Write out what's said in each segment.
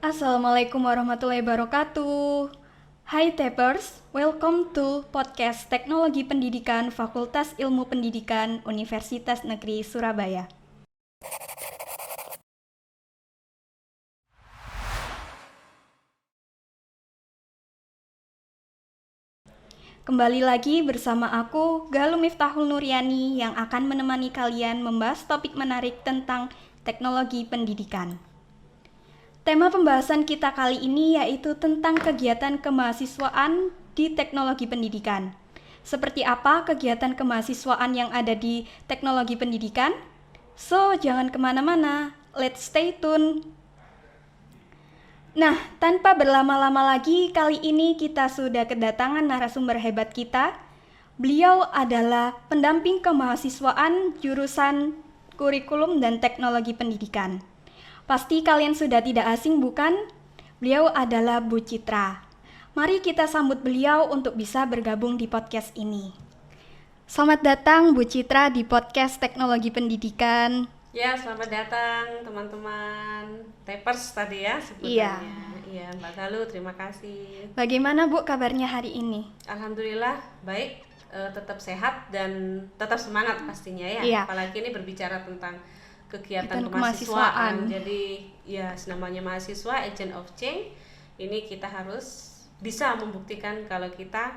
Assalamualaikum warahmatullahi wabarakatuh. Hai Tapers, welcome to podcast Teknologi Pendidikan Fakultas Ilmu Pendidikan Universitas Negeri Surabaya. Kembali lagi bersama aku, Galuh Miftahul Nuryani, yang akan menemani kalian membahas topik menarik tentang teknologi pendidikan. Tema pembahasan kita kali ini yaitu tentang kegiatan kemahasiswaan di teknologi pendidikan. Seperti apa kegiatan kemahasiswaan yang ada di teknologi pendidikan? So, jangan kemana-mana, let's stay tune. Nah, tanpa berlama-lama lagi, kali ini kita sudah kedatangan narasumber hebat kita. Beliau adalah pendamping kemahasiswaan jurusan kurikulum dan teknologi pendidikan. Pasti kalian sudah tidak asing, bukan? Beliau adalah Bu Citra. Mari kita sambut beliau untuk bisa bergabung di podcast ini. Selamat datang Bu Citra di podcast Teknologi Pendidikan. Ya, selamat datang teman-teman Tapers tadi ya sebutannya. Iya, Mbak Galuh, terima kasih. Bagaimana Bu kabarnya hari ini? Alhamdulillah baik, tetap sehat dan tetap semangat pastinya ya. Iya. Apalagi ini berbicara tentang kegiatan Kegiatan kemahasiswaan. Jadi ya namanya mahasiswa, agent of change. Ini kita harus bisa membuktikan kalau kita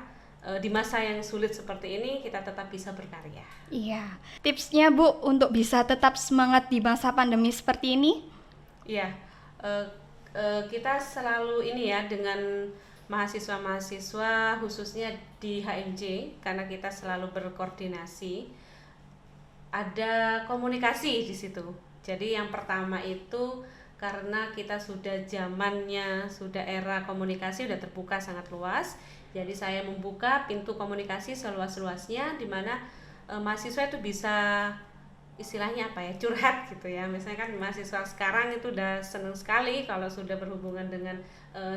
di masa yang sulit seperti ini kita tetap bisa berkarya. Iya. Tipsnya Bu untuk bisa tetap semangat di masa pandemi seperti ini? Iya, kita selalu ini ya dengan mahasiswa-mahasiswa khususnya di HMJ, karena kita selalu berkoordinasi, ada komunikasi di situ. Jadi yang pertama itu karena kita sudah zamannya, sudah era komunikasi sudah terbuka sangat luas. Jadi saya membuka pintu komunikasi seluas-luasnya di mana mahasiswa itu bisa istilahnya apa ya, curhat gitu ya. Misalnya kan mahasiswa sekarang itu udah senang sekali kalau sudah berhubungan dengan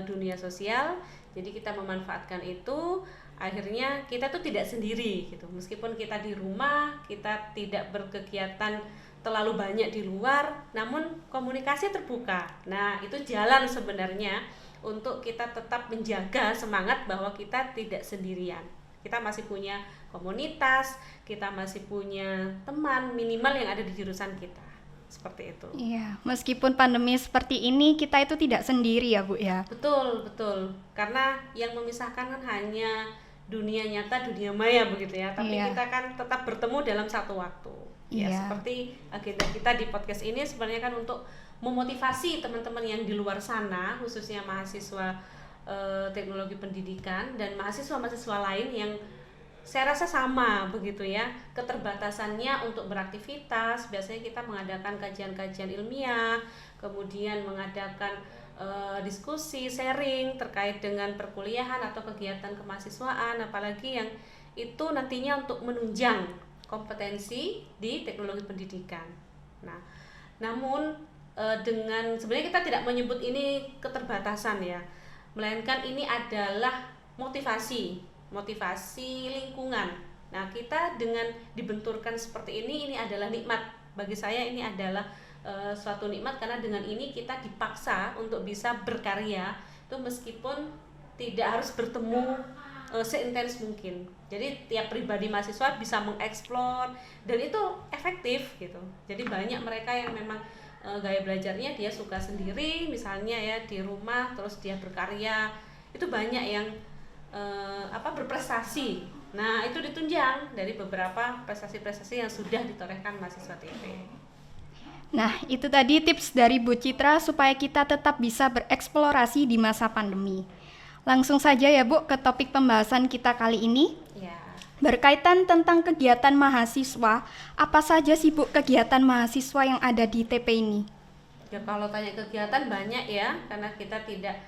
dunia sosial. Jadi kita memanfaatkan itu, akhirnya kita tuh tidak sendiri gitu. Meskipun kita di rumah, kita tidak berkegiatan terlalu banyak di luar, namun komunikasi terbuka. Nah, itu jalan sebenarnya untuk kita tetap menjaga semangat bahwa kita tidak sendirian. Kita masih punya komunitas, kita masih punya teman minimal yang ada di jurusan kita. Seperti itu. Iya, meskipun pandemi seperti ini kita itu tidak sendiri ya Bu ya. Betul, betul. Karena yang memisahkan kan hanya dunia nyata, dunia maya begitu ya. Tapi Iya. kita kan tetap bertemu dalam satu waktu. Ya, Iya. seperti agenda kita di podcast ini sebenarnya kan untuk memotivasi teman-teman yang di luar sana, khususnya mahasiswa teknologi pendidikan dan mahasiswa-mahasiswa lain yang saya rasa sama begitu ya, keterbatasannya untuk beraktivitas. Biasanya kita mengadakan kajian-kajian ilmiah, kemudian mengadakan diskusi, sharing terkait dengan perkuliahan atau kegiatan kemahasiswaan, apalagi yang itu nantinya untuk menunjang kompetensi di teknologi pendidikan. Nah, namun dengan sebenarnya kita tidak menyebut ini keterbatasan ya, melainkan ini adalah motivasi lingkungan. Nah, kita dengan dibenturkan seperti ini adalah nikmat. Bagi saya ini adalah suatu nikmat, karena dengan ini kita dipaksa untuk bisa berkarya itu meskipun tidak harus bertemu seintens mungkin. Jadi tiap pribadi mahasiswa bisa mengeksplor dan itu efektif gitu. Jadi banyak mereka yang memang gaya belajarnya dia suka sendiri, misalnya ya di rumah, terus dia berkarya. Itu banyak yang berprestasi. Nah, itu ditunjang dari beberapa prestasi-prestasi yang sudah ditorehkan mahasiswa TP. Nah, itu tadi tips dari Bu Citra supaya kita tetap bisa bereksplorasi di masa pandemi. Langsung saja ya Bu ke topik pembahasan kita kali ini. Ya. Berkaitan tentang kegiatan mahasiswa, apa saja sih Bu kegiatan mahasiswa yang ada di TP ini? Ya, kalau tanya kegiatan banyak ya, karena kita tidak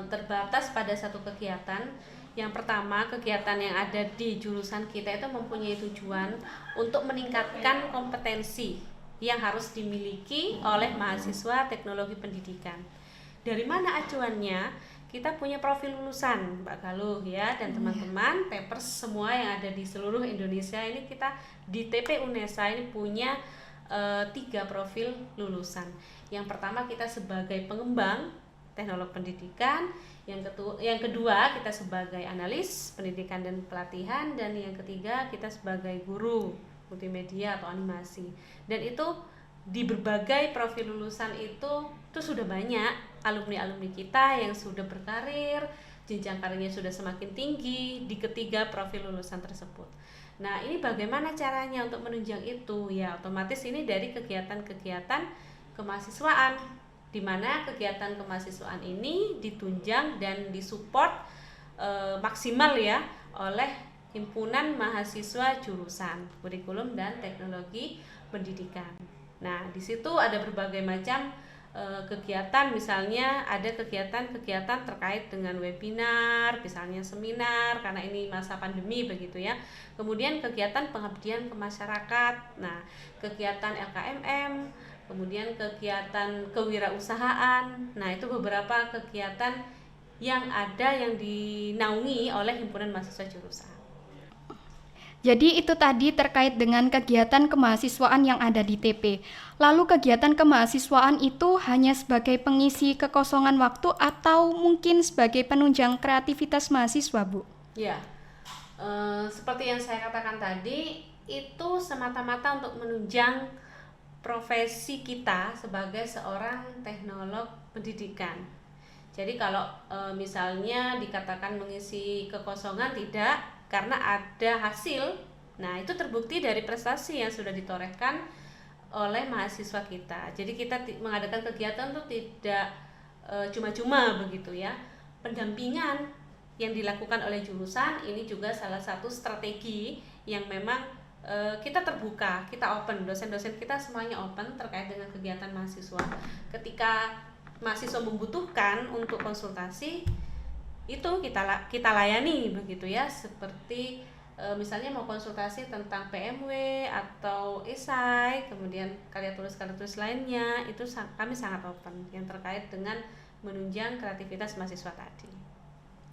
terbatas pada satu kegiatan. Yang pertama, kegiatan yang ada di jurusan kita itu mempunyai tujuan untuk meningkatkan kompetensi yang harus dimiliki oleh mahasiswa teknologi pendidikan. Dari mana acuannya? Kita punya profil lulusan, Mbak Galuh ya, dan teman-teman Tapers semua yang ada di seluruh Indonesia. Ini kita di TP UNESA ini punya 3 profil lulusan. Yang pertama, kita sebagai pengembang teknolog pendidikan, yang kedua kita sebagai analis pendidikan dan pelatihan, dan yang ketiga kita sebagai guru multimedia atau animasi. Dan itu di berbagai profil lulusan itu sudah banyak alumni-alumni kita yang sudah berkarir, jenjang karirnya sudah semakin tinggi di ketiga profil lulusan tersebut. Nah, ini bagaimana caranya untuk menunjang itu? Ya, otomatis ini dari kegiatan-kegiatan kemahasiswaan, di mana kegiatan kemahasiswaan ini ditunjang dan disupport maksimal ya oleh Himpunan Mahasiswa Jurusan Kurikulum dan Teknologi Pendidikan. Nah, di situ ada berbagai macam kegiatan, misalnya ada kegiatan-kegiatan terkait dengan webinar, misalnya seminar, karena ini masa pandemi begitu ya. Kemudian kegiatan pengabdian ke masyarakat, nah kegiatan LKMM, kemudian kegiatan kewirausahaan. Nah, itu beberapa kegiatan yang ada yang dinaungi oleh Himpunan Mahasiswa Jurusan. Jadi itu tadi terkait dengan kegiatan kemahasiswaan yang ada di TP. Lalu kegiatan kemahasiswaan itu hanya sebagai pengisi kekosongan waktu atau mungkin sebagai penunjang kreativitas mahasiswa, Bu? Ya, seperti yang saya katakan tadi, itu semata-mata untuk menunjang profesi kita sebagai seorang teknolog pendidikan. Jadi kalau misalnya dikatakan mengisi kekosongan, tidak, karena ada hasil. Nah, itu terbukti dari prestasi yang sudah ditorehkan oleh mahasiswa kita. Jadi kita mengadakan kegiatan itu tidak cuma-cuma begitu ya. Pendampingan yang dilakukan oleh jurusan ini juga salah satu strategi yang memang kita terbuka, kita open, dosen-dosen kita semuanya open terkait dengan kegiatan mahasiswa. Ketika mahasiswa membutuhkan untuk konsultasi, itu kita layani begitu ya, seperti misalnya mau konsultasi tentang PMW atau esai, kemudian karya tulis lainnya, itu kami sangat open yang terkait dengan menunjang kreativitas mahasiswa tadi.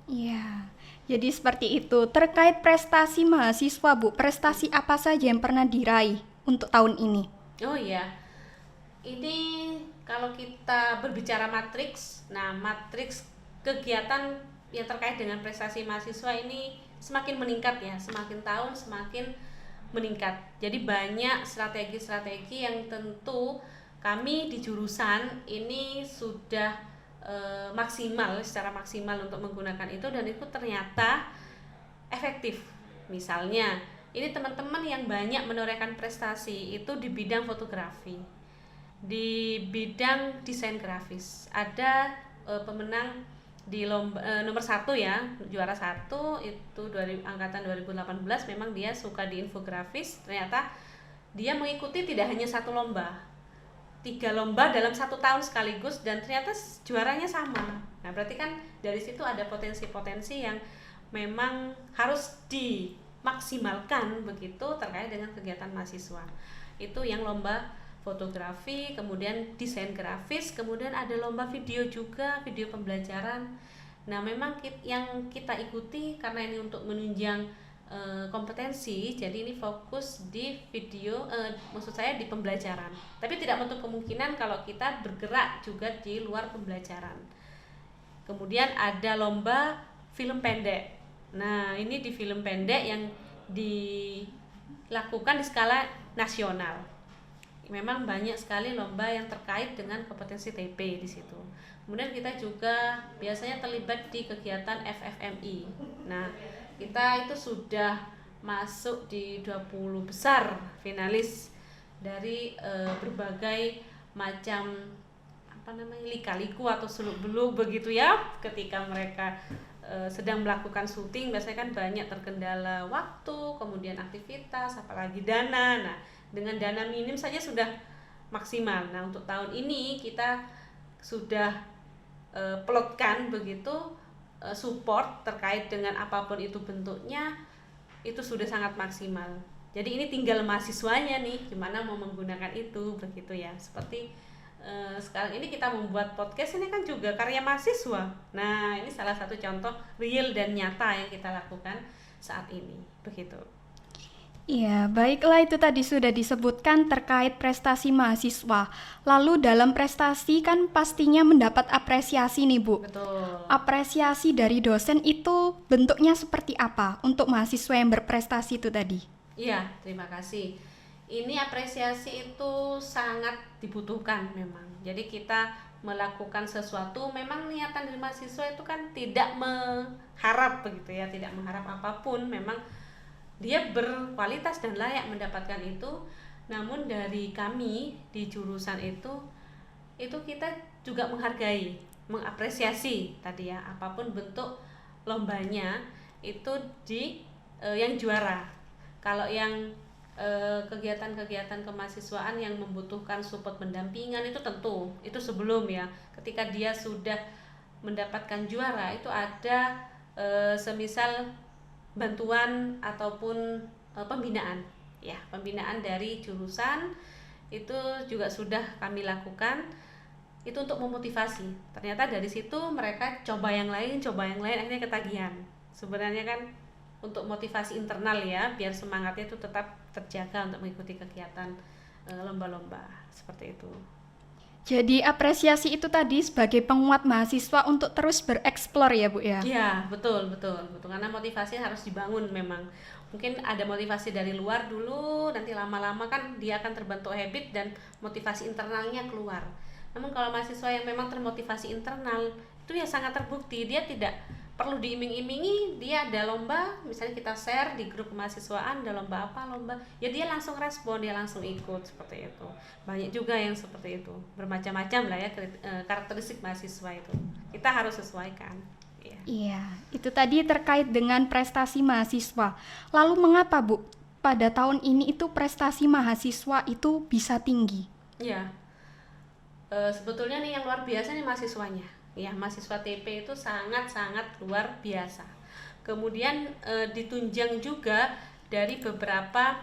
Iya, jadi seperti itu. Terkait prestasi mahasiswa, Bu, prestasi apa saja yang pernah diraih untuk tahun ini? Oh iya, ini kalau kita berbicara matriks, nah matriks kegiatan yang terkait dengan prestasi mahasiswa ini semakin meningkat ya, semakin tahun semakin meningkat. Jadi banyak strategi-strategi yang tentu kami di jurusan ini sudah secara maksimal untuk menggunakan itu, dan itu ternyata efektif. Misalnya, ini teman-teman yang banyak menorehkan prestasi itu di bidang fotografi, di bidang desain grafis. Ada pemenang di lomba nomor 1 ya, juara 1 itu angkatan 2018, memang dia suka di infografis. Ternyata dia mengikuti tidak hanya 1 lomba, 3 lomba dalam 1 tahun sekaligus, dan ternyata juaranya sama. Nah, berarti kan dari situ ada potensi-potensi yang memang harus dimaksimalkan begitu terkait dengan kegiatan mahasiswa. Itu yang lomba fotografi, kemudian desain grafis, kemudian ada lomba video juga, video pembelajaran. Nah, memang yang kita ikuti karena ini untuk menunjang kompetensi, jadi ini fokus di video, maksud saya di pembelajaran. Tapi tidak menutup kemungkinan kalau kita bergerak juga di luar pembelajaran. Kemudian ada lomba film pendek. Nah, ini di film pendek yang dilakukan di skala nasional. Memang banyak sekali lomba yang terkait dengan kompetensi TP di situ. Kemudian kita juga biasanya terlibat di kegiatan FFMI. Nah, kita itu sudah masuk di 20 besar finalis dari berbagai macam lika-liku atau seluk-beluk begitu ya. Ketika mereka sedang melakukan syuting, biasanya kan banyak terkendala waktu, kemudian aktivitas, apalagi dana. Nah, dengan dana minim saja sudah maksimal. Nah, untuk tahun ini kita sudah plotkan begitu support terkait dengan apapun itu bentuknya, itu sudah sangat maksimal. Jadi ini tinggal mahasiswanya nih gimana mau menggunakan itu begitu ya. Seperti sekarang ini kita membuat podcast, ini kan juga karya mahasiswa. Nah, ini salah satu contoh real dan nyata yang kita lakukan saat ini begitu. Iya, baiklah itu tadi sudah disebutkan terkait prestasi mahasiswa. Lalu dalam prestasi kan pastinya mendapat apresiasi nih, Bu. Betul. Apresiasi dari dosen itu bentuknya seperti apa untuk mahasiswa yang berprestasi itu tadi? Iya, terima kasih. Ini apresiasi itu sangat dibutuhkan memang. Jadi kita melakukan sesuatu, memang niatan dari mahasiswa itu kan tidak mengharap begitu ya, tidak mengharap apapun, memang dia berkualitas dan layak mendapatkan itu. Namun dari kami di jurusan itu kita juga menghargai, mengapresiasi tadi ya, apapun bentuk lombanya itu di yang juara. Kalau yang kegiatan-kegiatan kemahasiswaan yang membutuhkan support pendampingan itu tentu itu sebelum ya, ketika dia sudah mendapatkan juara itu ada semisal bantuan ataupun pembinaan ya, pembinaan dari jurusan itu juga sudah kami lakukan, itu untuk memotivasi. Ternyata dari situ mereka coba yang lain akhirnya ketagihan. Sebenarnya kan untuk motivasi internal ya, biar semangatnya itu tetap terjaga untuk mengikuti kegiatan lomba-lomba seperti itu. Jadi apresiasi itu tadi sebagai penguat mahasiswa untuk terus bereksplor ya, Bu ya? Iya, betul, betul, betul. Karena motivasi harus dibangun memang. Mungkin ada motivasi dari luar dulu, nanti lama-lama kan dia akan terbentuk habit dan motivasi internalnya keluar. Namun kalau mahasiswa yang memang termotivasi internal, itu ya sangat terbukti, dia tidak perlu diiming-imingi, dia ada lomba, misalnya kita share di grup kemahasiswaan, ada lomba apa, lomba, ya dia langsung respon, dia langsung ikut, seperti itu. Banyak juga yang seperti itu, bermacam-macam lah ya karakteristik mahasiswa itu. Kita harus sesuaikan. Ya. Iya, itu tadi terkait dengan prestasi mahasiswa. Lalu mengapa, Bu, pada tahun ini itu prestasi mahasiswa itu bisa tinggi? Ya, sebetulnya nih yang luar biasa nih mahasiswanya. Ya, mahasiswa TP itu sangat-sangat luar biasa. Kemudian ditunjang juga dari beberapa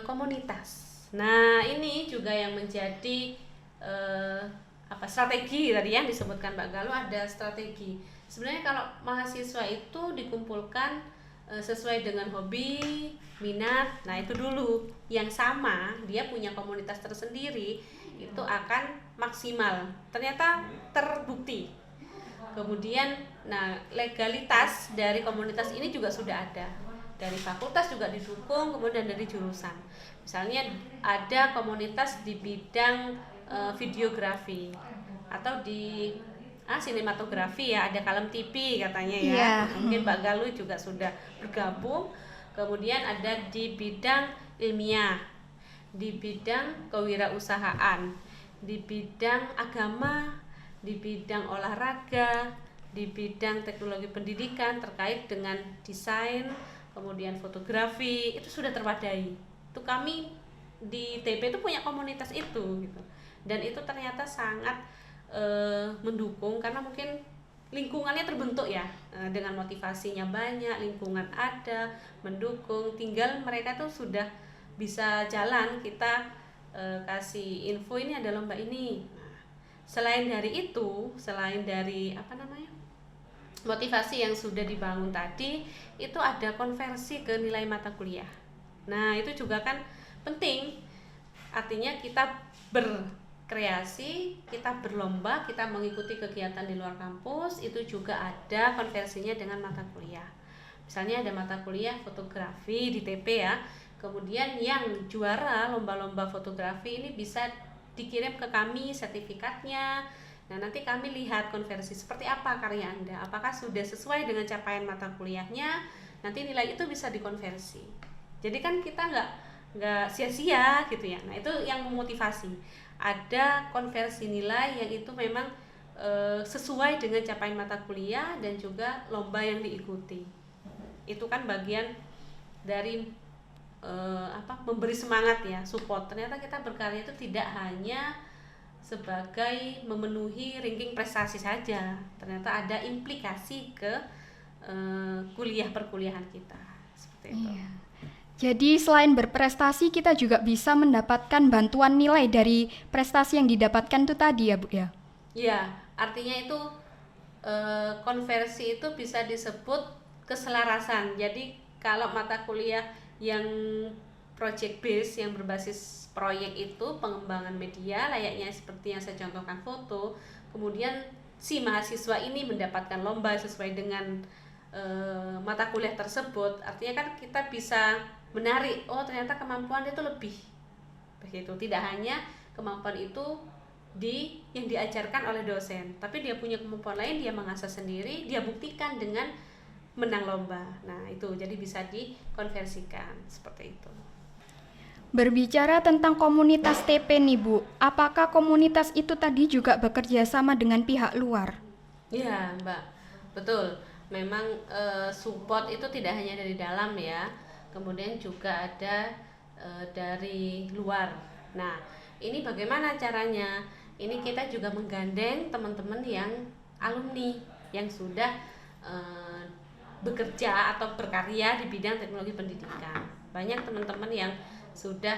komunitas. Nah, ini juga yang menjadi strategi tadi yang disebutkan Mbak Galuh, ada strategi. Sebenarnya kalau mahasiswa itu dikumpulkan sesuai dengan hobi, minat, nah itu dulu yang sama, dia punya komunitas tersendiri, itu akan maksimal. Ternyata terbukti. Kemudian, nah legalitas dari komunitas ini juga sudah ada. Dari fakultas juga didukung, kemudian dari jurusan. Misalnya ada komunitas di bidang videografi atau di sinematografi ya, ada Kalem TV katanya ya. Iya. Mungkin Mbak Galuh juga sudah bergabung. Kemudian ada di bidang ilmiah, di bidang kewirausahaan, di bidang agama, di bidang olahraga, di bidang teknologi pendidikan terkait dengan desain, kemudian fotografi, itu sudah terwadai. Itu kami di TP itu punya komunitas itu gitu. Dan itu ternyata sangat mendukung karena mungkin lingkungannya terbentuk ya, dengan motivasinya banyak, lingkungan ada mendukung, tinggal mereka tuh sudah bisa jalan, kita kasih info ini ada lomba ini. Selain dari itu, selain dari motivasi yang sudah dibangun tadi, itu ada konversi ke nilai mata kuliah. Nah, itu juga kan penting. Artinya kita berkreasi, kita berlomba, kita mengikuti kegiatan di luar kampus, itu juga ada konversinya dengan mata kuliah. Misalnya ada mata kuliah fotografi di TP ya. Kemudian yang juara lomba-lomba fotografi ini bisa dikirim ke kami sertifikatnya. Nah, nanti kami lihat konversi seperti apa karya Anda, apakah sudah sesuai dengan capaian mata kuliahnya, nanti nilai itu bisa dikonversi. Jadi kan kita nggak sia-sia gitu ya. Nah, itu yang memotivasi. Ada konversi nilai yang itu memang sesuai dengan capaian mata kuliah dan juga lomba yang diikuti. Itu kan bagian dari memberi semangat ya, support. Ternyata kita berkarya itu tidak hanya sebagai memenuhi ranking prestasi saja, ternyata ada implikasi ke kuliah perkuliahan kita seperti itu. Iya. Jadi selain berprestasi kita juga bisa mendapatkan bantuan nilai dari prestasi yang didapatkan itu tadi ya, Bu ya? Iya, artinya itu konversi itu bisa disebut keselarasan. Jadi kalau mata kuliah yang project base yang berbasis proyek itu pengembangan media layaknya seperti yang saya contohkan foto, kemudian si mahasiswa ini mendapatkan lomba sesuai dengan mata kuliah tersebut, artinya kan kita bisa menarik, oh ternyata kemampuan dia itu lebih begitu, tidak hanya kemampuan itu yang diajarkan oleh dosen, tapi dia punya kemampuan lain, dia mengasah sendiri, dia buktikan dengan menang lomba. Nah itu jadi bisa dikonversikan seperti itu. Berbicara tentang komunitas TP nih Bu, apakah komunitas itu tadi juga bekerja sama dengan pihak luar? Ya Mbak, betul. Memang support itu tidak hanya dari dalam ya, kemudian juga ada dari luar. Nah ini bagaimana caranya? Ini kita juga menggandeng teman-teman yang alumni yang sudah bekerja atau berkarya di bidang teknologi pendidikan. Banyak teman-teman yang sudah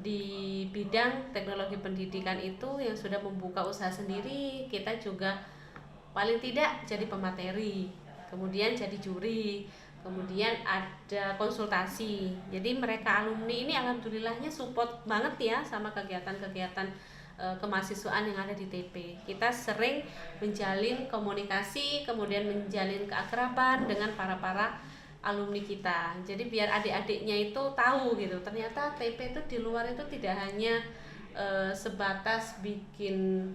di bidang teknologi pendidikan itu yang sudah membuka usaha sendiri. Kita juga paling tidak jadi pemateri, kemudian jadi juri, kemudian ada konsultasi. Jadi mereka alumni ini alhamdulillahnya support banget ya sama kegiatan-kegiatan kemahasiswaan yang ada di TP. Kita sering menjalin komunikasi, kemudian menjalin keakraban dengan para alumni kita. Jadi biar adik-adiknya itu tahu gitu, ternyata TP itu di luar itu tidak hanya sebatas bikin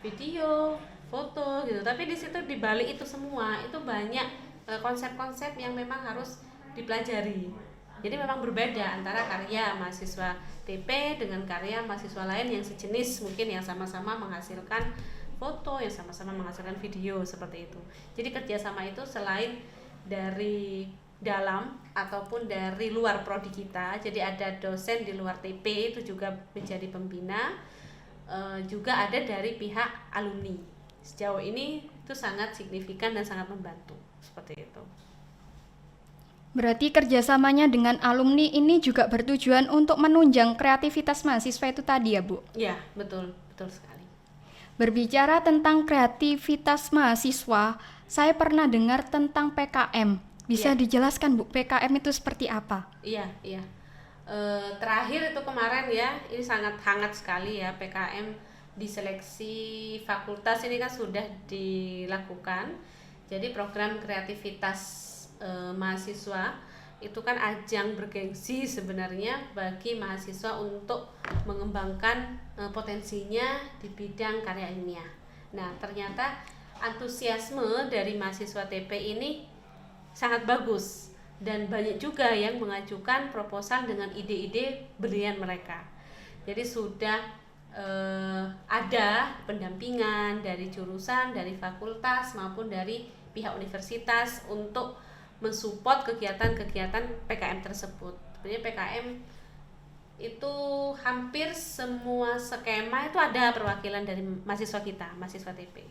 video, foto gitu, tapi di situ di balik itu semua itu banyak konsep-konsep yang memang harus dipelajari. Jadi memang berbeda antara karya mahasiswa TP dengan karya mahasiswa lain yang sejenis, mungkin yang sama-sama menghasilkan foto, yang sama-sama menghasilkan video seperti itu. Jadi kerjasama itu selain dari dalam ataupun dari luar prodi kita, jadi ada dosen di luar TP itu juga menjadi pembina, juga ada dari pihak alumni. Sejauh ini itu sangat signifikan dan sangat membantu seperti itu. Berarti kerjasamanya dengan alumni ini juga bertujuan untuk menunjang kreativitas mahasiswa itu tadi ya Bu? Ya, betul sekali. Berbicara tentang kreativitas mahasiswa, saya pernah dengar tentang PKM. Bisa dijelaskan Bu, PKM itu seperti apa? Iya. Terakhir itu kemarin ya, ini sangat hangat sekali ya, PKM di seleksi fakultas ini kan sudah dilakukan. Jadi program kreativitas mahasiswa itu kan ajang bergengsi sebenarnya bagi mahasiswa untuk mengembangkan potensinya di bidang karya ilmiah. Nah ternyata antusiasme dari mahasiswa TP ini sangat bagus dan banyak juga yang mengajukan proposal dengan ide-ide brilian mereka. Jadi sudah ada pendampingan dari jurusan, dari fakultas maupun dari pihak universitas untuk mensupport kegiatan-kegiatan PKM tersebut. Sebenarnya PKM itu hampir semua skema itu ada perwakilan dari mahasiswa kita, mahasiswa TP.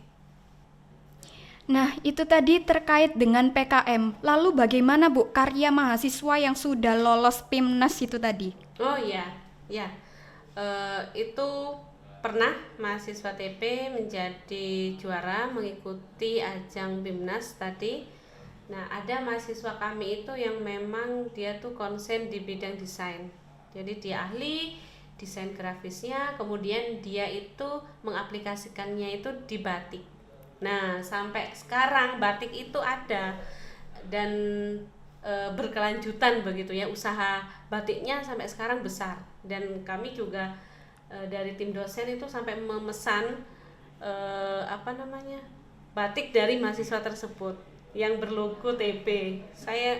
Nah, itu tadi terkait dengan PKM. Lalu bagaimana Bu karya mahasiswa yang sudah lolos PIMNAS itu tadi? Oh iya. Itu pernah mahasiswa TP menjadi juara mengikuti ajang PIMNAS tadi. Nah, ada mahasiswa kami itu yang memang dia tuh konsen di bidang desain. Jadi dia ahli desain grafisnya, kemudian dia itu mengaplikasikannya itu di batik. Nah, sampai sekarang batik itu ada dan berkelanjutan begitu ya, usaha batiknya sampai sekarang besar. Dan kami juga dari tim dosen itu sampai memesan batik dari mahasiswa tersebut yang berlogo TP. Saya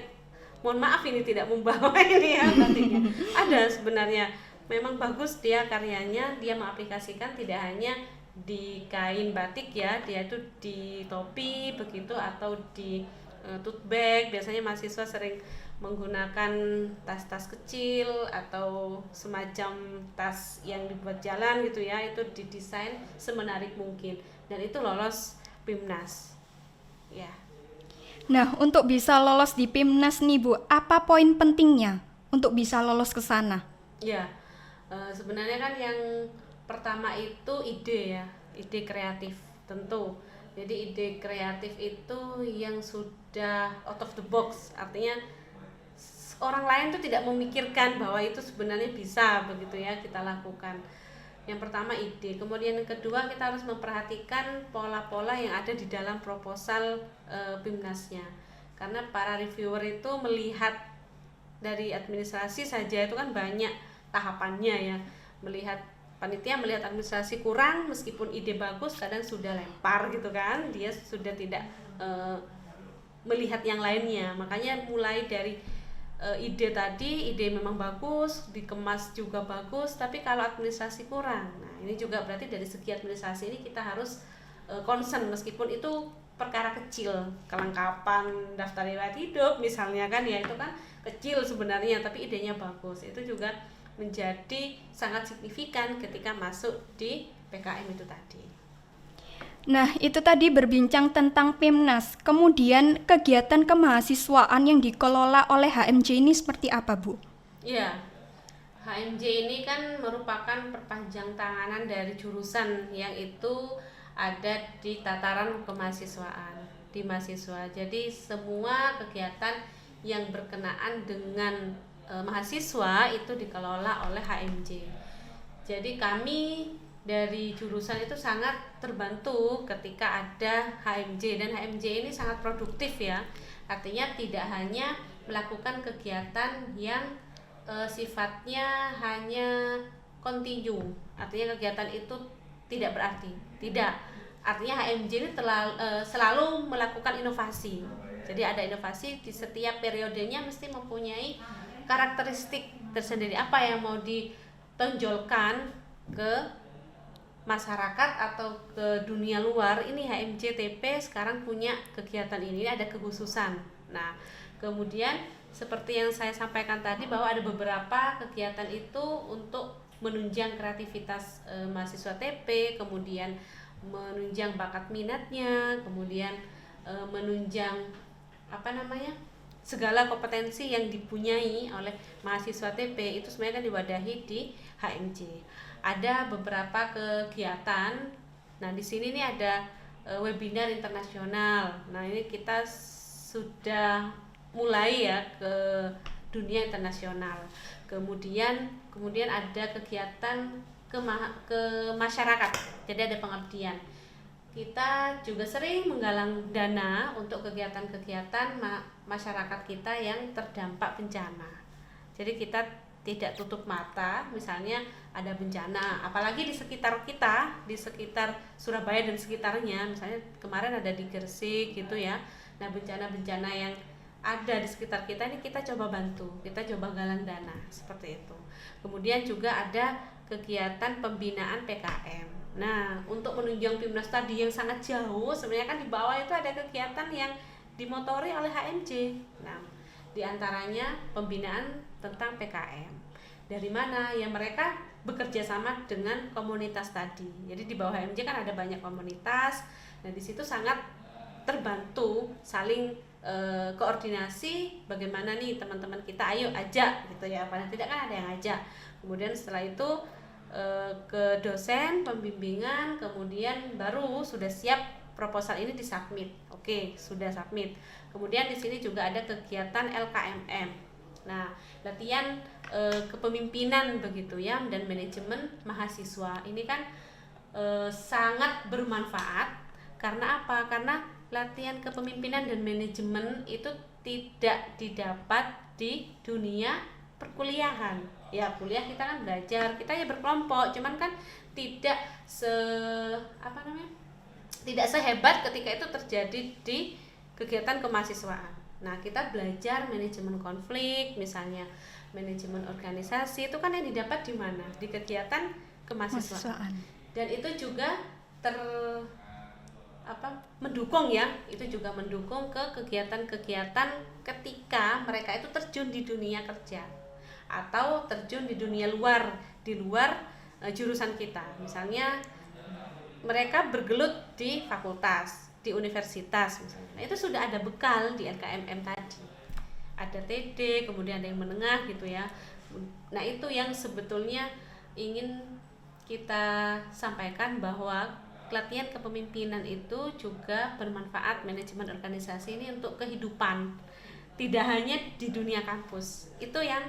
mohon maaf ini tidak membawa ini ya batiknya. Ada sebenarnya, memang bagus dia karyanya, dia mengaplikasikan tidak hanya di kain batik ya, dia itu di topi begitu atau di tote bag. Biasanya mahasiswa sering menggunakan tas-tas kecil atau semacam tas yang dibuat jalan gitu ya, itu didesain semenarik mungkin dan itu lolos PIMNAS ya. Nah, untuk bisa lolos di PIMNAS nih Bu, apa poin pentingnya untuk bisa lolos ke sana? Ya, sebenarnya kan yang pertama itu ide ya, ide kreatif tentu. Jadi ide kreatif itu yang sudah out of the box, artinya orang lain tuh tidak memikirkan bahwa itu sebenarnya bisa begitu ya kita lakukan. Yang pertama ide, kemudian yang kedua kita harus memperhatikan pola-pola yang ada di dalam proposal PIMNAS-nya. Karena para reviewer itu melihat dari administrasi saja itu kan banyak tahapannya ya. Panitia melihat administrasi kurang, meskipun ide bagus kadang sudah lempar gitu kan. Dia sudah tidak melihat yang lainnya. Makanya mulai dari ide tadi, ide memang bagus, dikemas juga bagus, tapi kalau administrasi kurang. Nah, ini juga berarti dari segi administrasi ini kita harus concern, meskipun itu perkara kecil, kelengkapan daftar riwayat hidup misalnya kan ya, itu kan kecil sebenarnya, tapi idenya bagus. Itu juga menjadi sangat signifikan ketika masuk di PKM itu tadi. Nah, itu tadi berbincang tentang PIMNAS. Kemudian kegiatan kemahasiswaan yang dikelola oleh HMJ ini seperti apa, Bu? Iya, HMJ ini kan merupakan perpanjang tanganan dari jurusan yang itu ada di tataran kemahasiswaan, di mahasiswa. Jadi semua kegiatan yang berkenaan dengan mahasiswa itu dikelola oleh HMJ. Jadi kami dari jurusan itu sangat terbantu ketika ada HMJ, dan HMJ ini sangat produktif ya. Artinya tidak hanya melakukan kegiatan yang sifatnya hanya kontinu, artinya kegiatan itu tidak berarti, tidak. Artinya HMJ ini selalu melakukan inovasi. Jadi ada inovasi di setiap periodenya, mesti mempunyai karakteristik tersendiri apa yang mau ditonjolkan ke masyarakat atau ke dunia luar. Ini HMJ TP sekarang punya kegiatan ini ada kekhususan. Nah, kemudian seperti yang saya sampaikan tadi bahwa ada beberapa kegiatan itu untuk menunjang kreativitas mahasiswa TP, kemudian menunjang bakat minatnya, kemudian menunjang segala kompetensi yang dipunyai oleh mahasiswa TP itu sebenarnya kan diwadahi di HMJ. Ada beberapa kegiatan. Nah, di sini nih ada webinar internasional. Nah, ini kita sudah mulai ya ke dunia internasional. Kemudian ada kegiatan ke masyarakat. Jadi ada pengabdian. Kita juga sering menggalang dana untuk kegiatan-kegiatan masyarakat kita yang terdampak bencana. Jadi kita tidak tutup mata, misalnya ada bencana, apalagi di sekitar kita, di sekitar Surabaya dan sekitarnya, misalnya kemarin ada di Gresik gitu ya. Nah, bencana-bencana yang ada di sekitar kita ini kita coba bantu, kita coba galang dana, seperti itu. Kemudian juga ada kegiatan pembinaan PKM. Nah, untuk menunjang PIMNAS tadi yang sangat jauh, sebenarnya kan di bawah itu ada kegiatan yang dimotori oleh HMJ. Nah, di antaranya pembinaan tentang PKM. Dari mana? Ya mereka bekerja sama dengan komunitas tadi. Jadi di bawah HMJ kan ada banyak komunitas. Nah, di situ sangat terbantu, saling koordinasi bagaimana nih teman-teman kita, ayo ajak gitu ya. Paling tidak kan ada yang ajak. Kemudian setelah itu ke dosen pembimbingan, kemudian baru sudah siap proposal ini disubmit. Oke, sudah submit. Kemudian di sini juga ada kegiatan LKMM. Nah, latihan kepemimpinan begitu ya, dan manajemen mahasiswa. Ini kan sangat bermanfaat. Karena apa? Karena latihan kepemimpinan dan manajemen itu tidak didapat di dunia perkuliahan. Ya, kuliah kita kan belajar, kita ya berkelompok, cuman kan tidak tidak sehebat ketika itu terjadi di kegiatan kemahasiswaan. Nah, kita belajar manajemen konflik, misalnya manajemen organisasi, itu kan yang didapat di mana? Di kegiatan kemahasiswaan. Dan itu juga mendukung ya, itu juga mendukung ke kegiatan-kegiatan ketika mereka itu terjun di dunia kerja atau terjun di dunia luar, di luar jurusan kita. Misalnya mereka bergelut di fakultas, di universitas misalnya. Nah, itu sudah ada bekal di LKMM tadi. Ada TD, kemudian ada yang menengah gitu ya. Nah, itu yang sebetulnya ingin kita sampaikan, bahwa pelatihan kepemimpinan itu juga bermanfaat, manajemen organisasi ini untuk kehidupan. tidak hanya di dunia kampus. Itu yang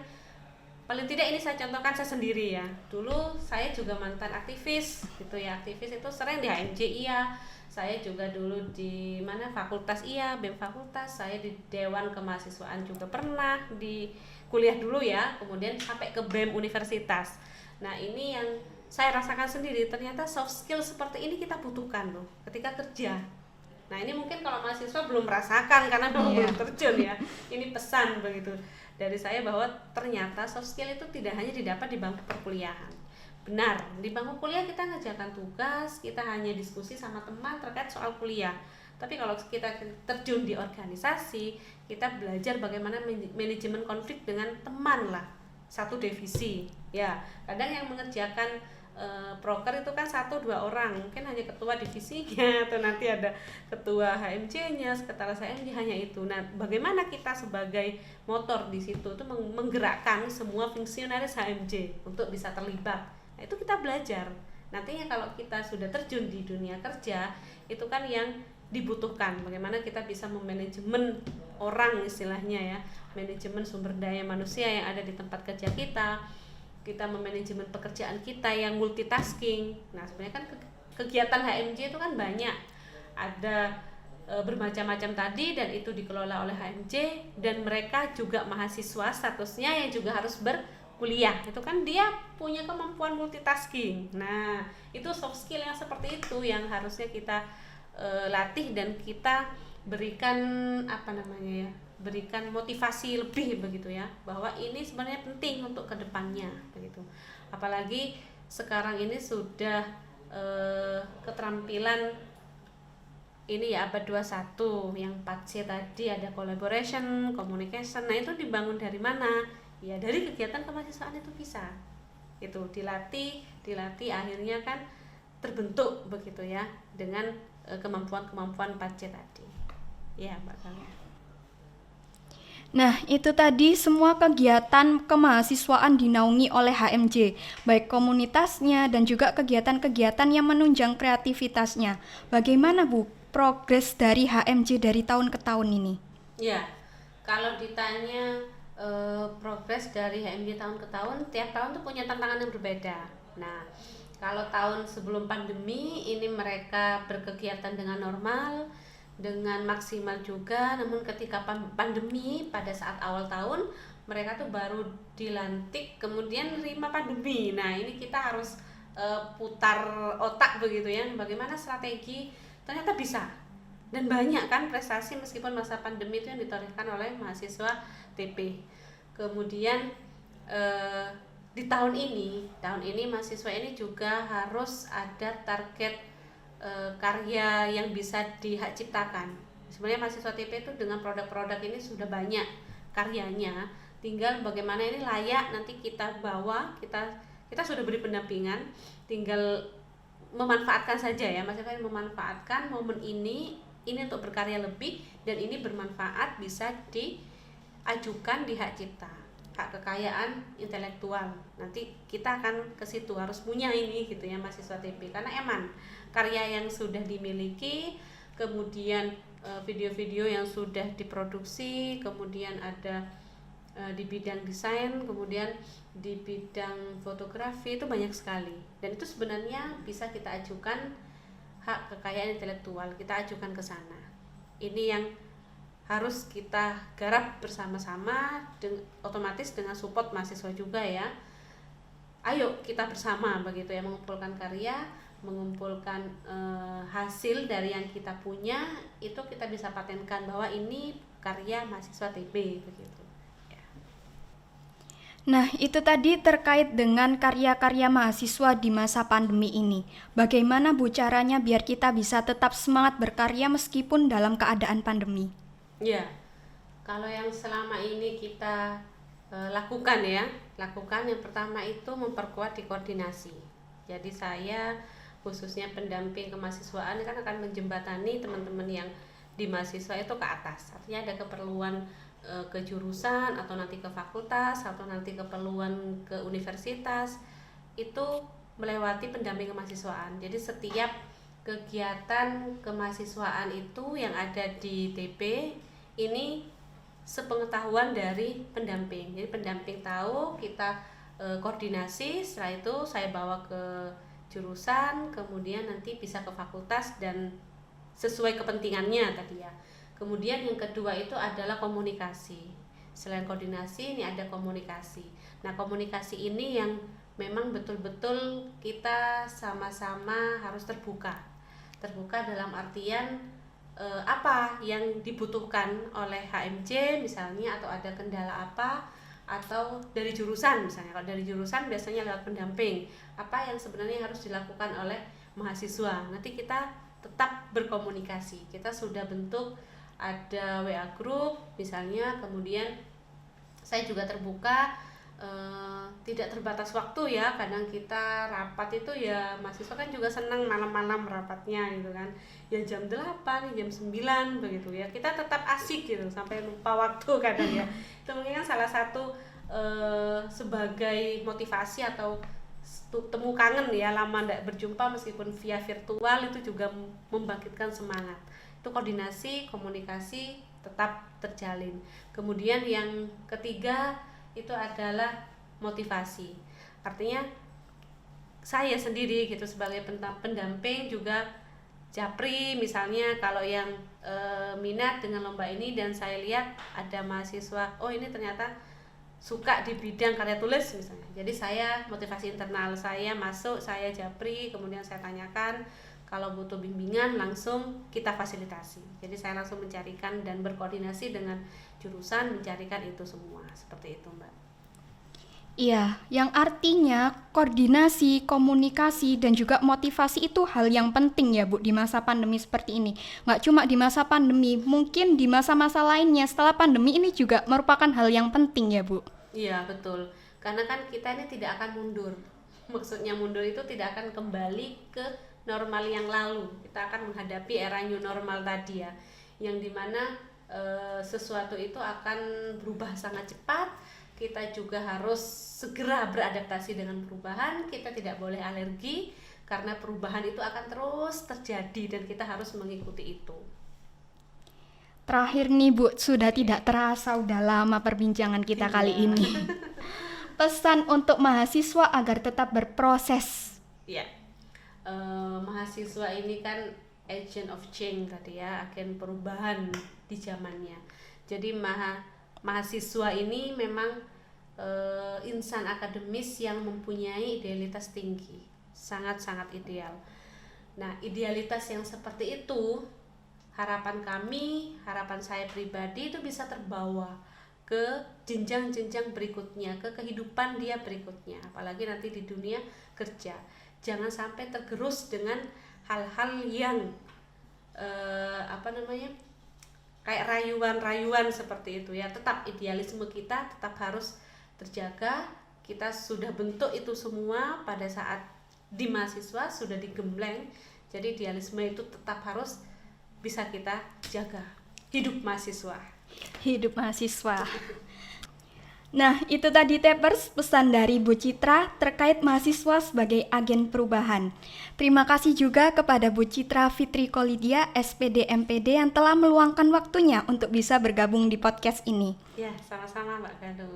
paling tidak ini saya contohkan saya sendiri ya. Dulu saya juga mantan aktivis gitu ya. Aktivis itu sering di HMJ iya. Saya juga dulu di mana fakultas iya, BEM fakultas. Saya di Dewan Kemahasiswaan juga pernah di kuliah dulu ya. Kemudian sampai ke BEM universitas. Nah, ini yang saya rasakan sendiri, ternyata soft skill seperti ini kita butuhkan loh ketika kerja. Nah, ini mungkin kalau mahasiswa belum merasakan karena memang belum terjun ya. Ini pesan begitu dari saya bahwa ternyata soft skill itu tidak hanya didapat di bangku perkuliahan. Benar, di bangku kuliah kita ngerjakan tugas, kita hanya diskusi sama teman terkait soal kuliah. Tapi kalau kita terjun di organisasi, kita belajar bagaimana manajemen konflik dengan teman lah, satu divisi. Ya, kadang yang mengerjakan proker itu kan 1-2 orang, mungkin hanya ketua divisinya atau nanti ada ketua HMJ-nya, sekretaris HMJ, hanya itu. Nah, bagaimana kita sebagai motor di situ itu menggerakkan semua fungsionaris HMJ untuk bisa terlibat. Nah, itu kita belajar. Nantinya kalau kita sudah terjun di dunia kerja, itu kan yang dibutuhkan, bagaimana kita bisa memanajemen orang istilahnya ya, manajemen sumber daya manusia yang ada di tempat kerja kita memanajemen pekerjaan kita yang multitasking. Nah, sebenarnya kan kegiatan HMJ itu kan banyak, ada bermacam-macam tadi, dan itu dikelola oleh HMJ, dan mereka juga mahasiswa statusnya yang juga harus berkuliah. Itu kan dia punya kemampuan multitasking. Nah, itu soft skill yang seperti itu yang harusnya kita latih dan kita berikan berikan motivasi lebih begitu ya, bahwa ini sebenarnya penting untuk kedepannya begitu. Apalagi sekarang ini sudah keterampilan ini ya, abad 21 yang 4C tadi, ada collaboration, communication. Nah, itu dibangun dari mana? Ya dari kegiatan kemahasiswaan itu bisa. Itu dilatih akhirnya kan terbentuk begitu ya, dengan kemampuan 4C tadi. Ya, Mbak Kalia. Nah, itu tadi semua kegiatan kemahasiswaan dinaungi oleh HMJ, baik komunitasnya dan juga kegiatan-kegiatan yang menunjang kreativitasnya. Bagaimana Bu, progres dari HMJ dari tahun ke tahun ini? Ya, kalau ditanya progres dari HMJ tahun ke tahun, tiap tahun tuh punya tantangan yang berbeda. Nah, kalau tahun sebelum pandemi ini mereka berkegiatan dengan normal, dengan maksimal juga, namun ketika pandemi pada saat awal tahun mereka tuh baru dilantik kemudian nerima pandemi. Nah, ini kita harus putar otak begitu ya, bagaimana strategi, ternyata bisa dan banyak kan prestasi meskipun masa pandemi itu yang ditorehkan oleh mahasiswa TP. Kemudian di tahun ini mahasiswa ini juga harus ada target karya yang bisa dihak ciptakan. Sebenarnya mahasiswa TP itu dengan produk-produk ini sudah banyak karyanya, tinggal bagaimana ini layak nanti kita bawa, kita sudah beri pendampingan, tinggal memanfaatkan saja ya, maksudnya memanfaatkan momen ini untuk berkarya lebih, dan ini bermanfaat bisa diajukan di hak cipta, hak kekayaan intelektual. Nanti kita akan ke situ, harus punya ini gitu ya mahasiswa TP, karena eman karya yang sudah dimiliki, kemudian video-video yang sudah diproduksi, kemudian ada di bidang desain, kemudian di bidang fotografi, itu banyak sekali, dan itu sebenarnya bisa kita ajukan hak kekayaan intelektual, kita ajukan ke sana. Ini yang harus kita garap bersama-sama, otomatis dengan support mahasiswa juga ya. Ayo kita bersama begitu ya, mengumpulkan karya, mengumpulkan hasil dari yang kita punya, itu kita bisa patenkan bahwa ini karya mahasiswa TP begitu ya. Nah, itu tadi terkait dengan karya-karya mahasiswa di masa pandemi ini. Bagaimana Bu caranya biar kita bisa tetap semangat berkarya meskipun dalam keadaan pandemi? Ya, kalau yang selama ini kita lakukan yang pertama itu memperkuat di koordinasi. Jadi saya khususnya pendamping kemahasiswaan kan akan menjembatani teman-teman yang di mahasiswa itu ke atas. Artinya ada keperluan ke jurusan atau nanti ke fakultas atau nanti keperluan ke universitas, itu melewati pendamping kemahasiswaan. Jadi setiap kegiatan kemahasiswaan itu yang ada di TP ini sepengetahuan dari pendamping. Jadi pendamping tahu, kita koordinasi, setelah itu saya bawa ke jurusan, kemudian nanti bisa ke fakultas dan sesuai kepentingannya tadi ya. Kemudian yang kedua itu adalah komunikasi. Selain koordinasi, ini ada komunikasi. Nah, komunikasi ini yang memang betul-betul kita sama-sama harus terbuka. Terbuka dalam artian apa yang dibutuhkan oleh HMJ misalnya, atau ada kendala apa, atau dari jurusan misalnya. Kalau dari jurusan biasanya lewat pendamping, apa yang sebenarnya harus dilakukan oleh mahasiswa. Nanti kita tetap berkomunikasi. Kita sudah bentuk ada WA group misalnya, kemudian saya juga terbuka, tidak terbatas waktu ya. Kadang kita rapat itu ya, mahasiswa kan juga senang malam-malam rapatnya gitu kan, ya jam 8, jam 9 begitu ya. Kita tetap asik gitu sampai lupa waktu kadang ya. Itu mungkin kan salah satu sebagai motivasi atau temu kangen ya, lama tidak berjumpa meskipun via virtual, itu juga membangkitkan semangat. Itu koordinasi, komunikasi tetap terjalin. Kemudian yang ketiga itu adalah motivasi. Artinya saya sendiri gitu sebagai pendamping juga japri misalnya, kalau yang minat dengan lomba ini dan saya lihat ada mahasiswa, oh ini ternyata suka di bidang karya tulis misalnya. Jadi saya motivasi internal, saya masuk, saya japri, kemudian saya tanyakan, kalau butuh bimbingan langsung kita fasilitasi. Jadi saya langsung mencarikan dan berkoordinasi dengan jurusan mencarikan itu semua. Seperti itu, Mbak. Iya, yang artinya koordinasi, komunikasi, dan juga motivasi itu hal yang penting ya Bu di masa pandemi seperti ini. Nggak cuma di masa pandemi, mungkin di masa-masa lainnya setelah pandemi ini juga merupakan hal yang penting ya Bu. Iya, betul. Karena kan kita ini tidak akan mundur. Maksudnya mundur itu tidak akan kembali ke normal yang lalu. Kita akan menghadapi era new normal tadi ya, yang dimana sesuatu itu akan berubah sangat cepat. Kita juga harus segera beradaptasi dengan perubahan. Kita tidak boleh alergi karena perubahan itu akan terus terjadi dan kita harus mengikuti itu. Terakhir nih Bu, sudah tidak terasa udah lama perbincangan kita kali ini. Pesan untuk mahasiswa agar tetap berproses. Ya, mahasiswa ini kan agent of change tadi ya, agen perubahan di zamannya. Jadi mahasiswa ini memang insan akademis yang mempunyai idealitas tinggi, sangat-sangat ideal. Nah, idealitas yang seperti itu, harapan kami, harapan saya pribadi itu bisa terbawa ke jenjang-jenjang berikutnya, ke kehidupan dia berikutnya, apalagi nanti di dunia kerja. Jangan sampai tergerus dengan hal-hal yang kayak rayuan-rayuan seperti itu ya. Tetap idealisme kita tetap harus terjaga. Kita sudah bentuk itu semua pada saat di mahasiswa, sudah digembleng. Jadi idealisme itu tetap harus bisa kita jaga. Hidup mahasiswa. Hidup mahasiswa. Nah, itu tadi Tapers pesan dari Bu Citra terkait mahasiswa sebagai agen perubahan. Terima kasih juga kepada Bu Citra Fitri Kolidia, SPD MPD yang telah meluangkan waktunya untuk bisa bergabung di podcast ini. Ya, sama-sama Mbak Gado.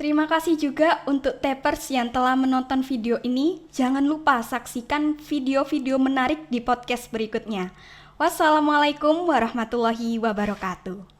Terima kasih juga untuk Tapers yang telah menonton video ini. Jangan lupa saksikan video-video menarik di podcast berikutnya. Wassalamualaikum warahmatullahi wabarakatuh.